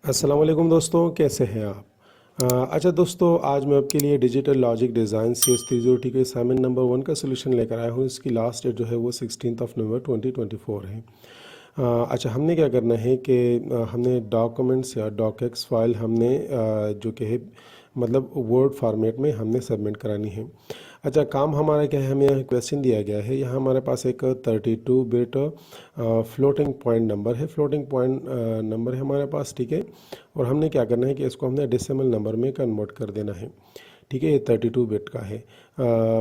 अस्सलाम वालेकुम दोस्तों, कैसे हैं आप? अच्छा दोस्तों, आज मैं आपके लिए डिजिटल लॉजिक डिज़ाइन CS302 के असाइनमेंट नंबर 1 का सोल्यूशन लेकर आया हूँ। इसकी लास्ट डेट जो है वो 16 नवंबर 2024 है। अच्छा, हमने क्या करना है कि हमने डॉक्यूमेंट्स या डॉकएक्स फाइल हमने जो कि है मतलब वर्ड फॉर्मेट में हमने सबमिट करानी है। अच्छा, काम हमारा क्या है, हमें क्वेश्चन दिया गया है। यहाँ हमारे पास एक 32 बिट फ्लोटिंग पॉइंट नंबर है, फ्लोटिंग पॉइंट नंबर है हमारे पास, ठीक है। और हमने क्या करना है कि इसको हमने डेसिमल नंबर में कन्वर्ट कर देना है, ठीक है। ये 32 बिट का है,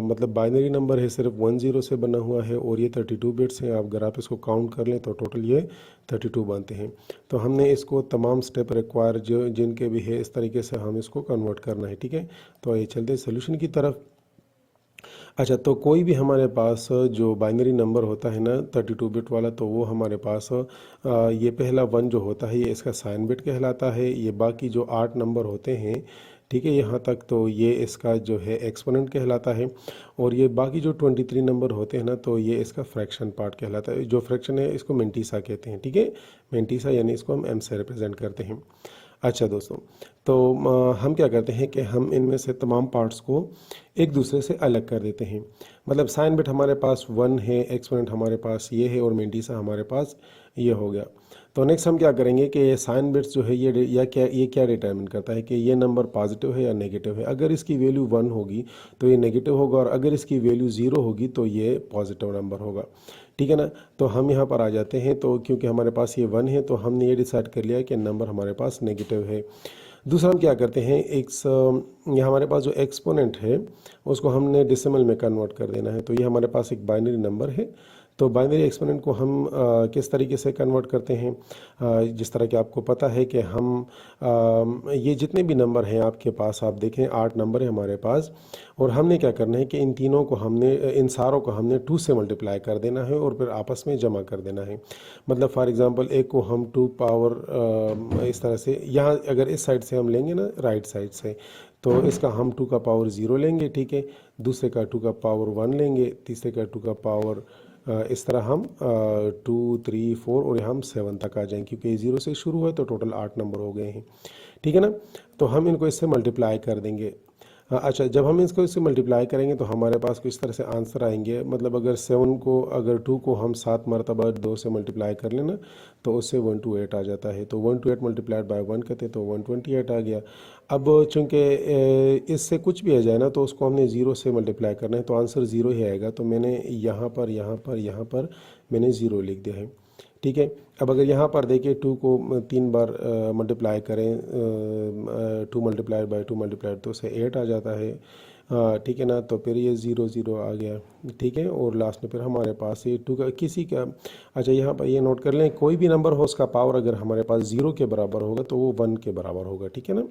मतलब बाइनरी नंबर है, सिर्फ 10 से बना हुआ है और ये 32 बिट्स हैं। आप अगर आप इसको काउंट कर लें तो टोटल ये 32 बनते हैं। तो हमने इसको तमाम स्टेप रिक्वायर जो जिनके भी है इस तरीके से हम इसको कन्वर्ट करना है, ठीक है। तो ये चलते हैं सोल्यूशन की तरफ। अच्छा, तो कोई भी हमारे पास जो बाइनरी नंबर होता है ना 32 बिट वाला, तो वो हमारे पास ये पहला 1 जो होता है ये इसका साइन बिट कहलाता है। ये बाकी जो 8 नंबर होते हैं, ठीक है, यहाँ तक, तो ये इसका जो है एक्सपोनेंट कहलाता है। और ये बाकी जो 23 नंबर होते हैं ना, तो ये इसका फ्रैक्शन पार्ट कहलाता है। जो फ्रैक्शन है इसको मेंटीसा कहते हैं, ठीक है। मेंटीसा यानी इसको हम एम से रिप्रेजेंट करते हैं। अच्छा दोस्तों, तो हम क्या करते हैं कि हम इनमें से तमाम पार्ट्स को एक दूसरे से अलग कर देते हैं। मतलब साइन बिट हमारे पास 1 है, एक्सपोनेंट हमारे पास ये है और मेंटीसा हमारे पास ये हो गया। तो नेक्स्ट हम क्या करेंगे कि ये साइन बिट्स जो है ये क्या डिटरमिन करता है कि ये नंबर पॉजिटिव है या नेगेटिव है। अगर इसकी वैल्यू 1 होगी तो ये नेगेटिव होगा, और अगर इसकी वैल्यू 0 होगी तो ये पॉजिटिव नंबर होगा, ठीक है ना। तो हम यहाँ पर आ जाते हैं। तो क्योंकि हमारे पास ये 1 है तो हमने ये डिसाइड कर लिया कि नंबर हमारे पास नेगेटिव है। दूसरा हम क्या करते हैं, ये हमारे पास जो एक्सपोनेंट है उसको हमने डेसिमल में कन्वर्ट कर देना है। तो ये हमारे पास एक बाइनरी नंबर है। तो बाइनरी एक्सपोनेंट को हम किस तरीके से कन्वर्ट करते हैं, जिस तरह कि आपको पता है कि हम ये जितने भी नंबर हैं आपके पास, आप देखें 8 नंबर है हमारे पास। और हमने क्या करना है कि इन तीनों को हमने इन सारों को हमने 2 से मल्टीप्लाई कर देना है और फिर आपस में जमा कर देना है। मतलब फॉर एग्जांपल एक को हम 2 पावर इस तरह से, यहाँ अगर इस साइड से हम लेंगे ना, राइट साइड से, तो इसका हम 2 का पावर 0 लेंगे, ठीक है। दूसरे का 2 का पावर 1 लेंगे, तीसरे का 2 का पावर इस तरह हम 2 3 4 और हम 7 तक आ जाएंगे, क्योंकि ये 0 से शुरू हुआ है तो टोटल 8 नंबर हो गए हैं, ठीक है ना। तो हम इनको इससे मल्टीप्लाई कर देंगे। अच्छा, जब हम इसको इससे मल्टीप्लाई करेंगे तो हमारे पास कुछ तरह से आंसर आएंगे। मतलब अगर 2 को हम 7 मरतबा 2 से मल्टीप्लाई कर लेना तो उससे 128 आ जाता है। तो 128 मल्टीप्लाइड बाय 1 करते तो 128 आ गया। अब चूंकि इससे कुछ भी आ जाए ना तो उसको हमने 0 से मल्टीप्लाई करना है, तो आंसर 0 ही आएगा। तो मैंने यहाँ पर मैंने 0 लिख दिया है, ठीक है। अब अगर यहाँ पर देखिए 2 को 3 बार मल्टीप्लाई करें, 2 मल्टीप्लाइड बाई 2 मल्टीप्लाइड तो उससे 8 आ जाता है, ठीक है ना। तो फिर ये 0 0 आ गया, ठीक है। और लास्ट में फिर हमारे पास ये 2 का किसी का, अच्छा यहाँ पर ये नोट कर लें, कोई भी नंबर हो उसका पावर अगर हमारे पास 0 के बराबर होगा तो वो 1 के बराबर होगा, ठीक है ना।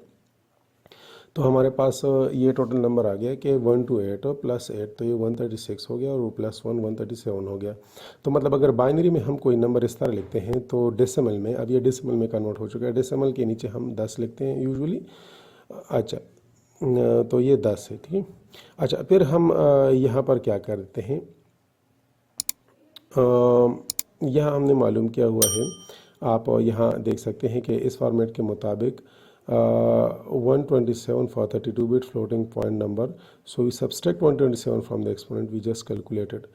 तो हमारे पास ये टोटल नंबर आ गया कि 128 प्लस 8, तो ये 136 हो गया, और प्लस 1 137 हो गया। तो मतलब अगर बाइनरी में हम कोई नंबर इस तरह लिखते हैं तो डेसिमल में, अब ये डेसिमल में कन्वर्ट हो चुका है। डेसिमल के नीचे हम 10 लिखते हैं यूजुअली। अच्छा, तो ये 10 है, ठीक है। अच्छा, फिर हम यहाँ पर क्या करते हैं, यहाँ हमने मालूम किया हुआ है, आप यहाँ देख सकते हैं कि इस फॉर्मेट के मुताबिक 127 for 32 bit floating point number, so we subtract 127 from the exponent we just calculated।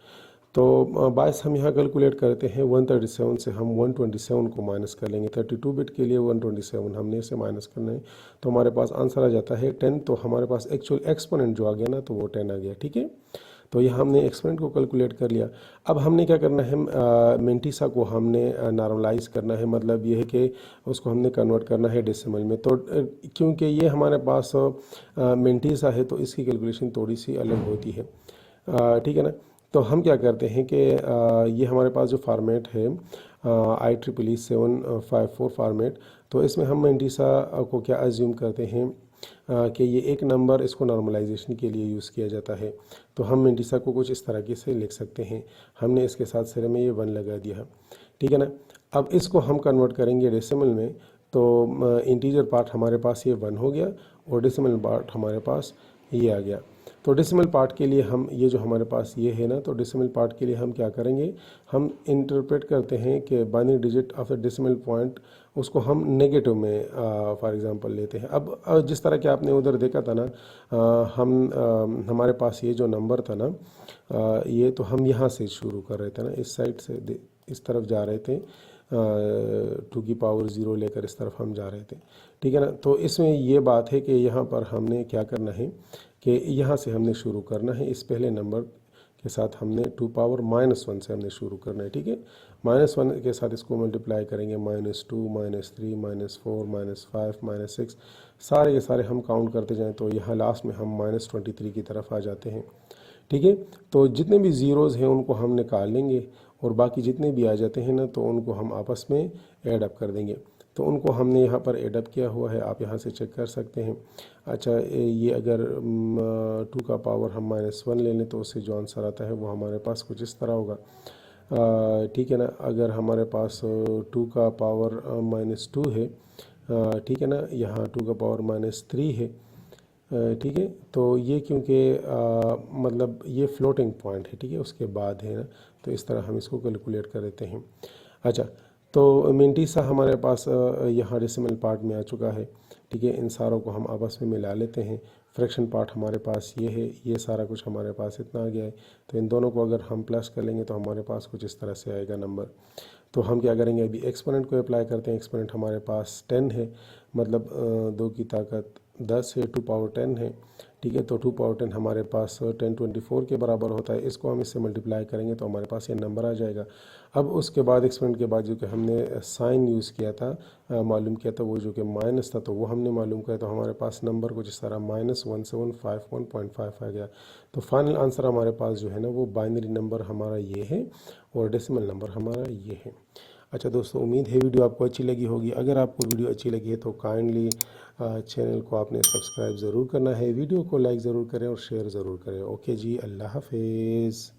तो बायस हम यहाँ कैलकुलेट करते हैं 137 से हम 127 को माइनस कर लेंगे। 32 बिट के लिए 127 हमने इसे माइनस करना है, तो हमारे पास आंसर आ जाता है 10। तो हमारे पास एक्चुअल एक्सपोनेंट जो आ गया ना, तो वो 10 आ गया, ठीक है। तो यहाँ हमने एक्सपोनेंट को कैलकुलेट कर लिया। अब हमने क्या करना है, मेंटीसा को हमने नॉर्मलाइज करना है। मतलब ये है कि उसको हमने कन्वर्ट करना है डेसिमल में। तो क्योंकि ये हमारे पास मेंटीसा है तो इसकी कैलकुलेशन थोड़ी सी अलग होती है, ठीक है ना। तो हम क्या करते हैं कि ये हमारे पास जो फार्मेट है IEEE 754 फार्मेट, तो इसमें हम मेंटीसा को क्या अज्यूम करते हैं कि ये एक नंबर, इसको नॉर्मलाइजेशन के लिए यूज़ किया जाता है। तो हम मेंटीसा को कुछ इस तरीके से लिख सकते हैं। हमने इसके साथ सिरे में ये 1 लगा दिया, ठीक है ना। अब इसको हम कन्वर्ट करेंगे डेसिमल में, तो इंटीजर पार्ट हमारे पास ये 1 हो गया और डेसिमल पार्ट हमारे पास ये आ गया। तो डेसिमल पार्ट के लिए हम ये जो हमारे पास ये है ना, तो डेसिमल पार्ट के लिए हम क्या करेंगे, हम इंटरप्रेट करते हैं कि binary digit of the decimal point उसको हम नेगेटिव में फॉर एग्जांपल लेते हैं। अब जिस तरह के आपने उधर देखा था ना, हमारे पास ये जो नंबर था ना, ये तो हम यहाँ से शुरू कर रहे थे ना, इस साइड से इस तरफ जा रहे थे, 2 की पावर 0 लेकर इस तरफ हम जा रहे थे, ठीक है ना। तो इसमें ये बात है कि यहाँ पर हमने क्या करना है कि यहाँ से हमने शुरू करना है, इस पहले नंबर के साथ हमने 2 पावर -1 से हमने शुरू करना है, ठीक है। -1 के साथ इसको मल्टीप्लाई करेंगे, -2 -3 -4 -5 -6, सारे के सारे हम काउंट करते जाएं तो यहाँ लास्ट में हम -23 की तरफ आ जाते हैं, ठीक है। तो जितने भी ज़ीरोज़ हैं उनको हम निकाल लेंगे और बाकी जितने भी आ जाते हैं ना, तो उनको हम आपस में ऐड अप कर देंगे। तो उनको हमने यहाँ पर ऐड अप किया हुआ है, आप यहाँ से चेक कर सकते हैं। अच्छा, ये अगर 2 का पावर हम -1 ले लें तो उससे जो आंसर आता है वो हमारे पास कुछ इस तरह होगा, ठीक है ना। अगर हमारे पास 2 का पावर -2 है, ठीक है ना, यहाँ 2 का पावर -3 है, ठीक है। तो ये क्योंकि मतलब ये फ्लोटिंग पॉइंट है, ठीक है, उसके बाद है ना, तो इस तरह हम इसको कैलकुलेट कर देते हैं। अच्छा, तो मिंटीसा हमारे पास यहाँ डेसिमल पार्ट में आ चुका है, ठीक है। इन सारों को हम आपस में मिला लेते हैं। फ्रैक्शन पार्ट हमारे पास ये है, ये सारा कुछ हमारे पास इतना आ गया है। तो इन दोनों को अगर हम प्लस कर लेंगे तो हमारे पास कुछ इस तरह से आएगा नंबर। तो हम क्या करेंगे, अभी एक्सपोनेंट को अप्लाई करते हैं। एक्सपोनेंट हमारे पास 10 है, मतलब 2 की ताकत 10 है, 2 पावर 10 है, ठीक है। तो 2 पावर 10 हमारे पास 1024 के बराबर होता है। इसको हम इससे मल्टीप्लाई करेंगे तो हमारे पास ये नंबर आ जाएगा। अब उसके बाद एक्सपेंड के बाद जो कि हमने साइन यूज़ किया था, मालूम किया था, वो जो कि माइनस था, तो वो हमने मालूम किया, तो हमारे पास नंबर कुछ इस तरह -1751.5 आ गया। तो फाइनल आंसर हमारे पास जो है ना, वो बाइनरी नंबर हमारा ये है और डेसिमल नंबर हमारा ये है। अच्छा दोस्तों, उम्मीद है वीडियो आपको अच्छी लगी होगी। अगर आपको वीडियो अच्छी लगी है तो काइंडली चैनल को आपने सब्सक्राइब ज़रूर करना है, वीडियो को लाइक ज़रूर करें और शेयर ज़रूर करें। ओके जी, अल्लाह हाफिज़।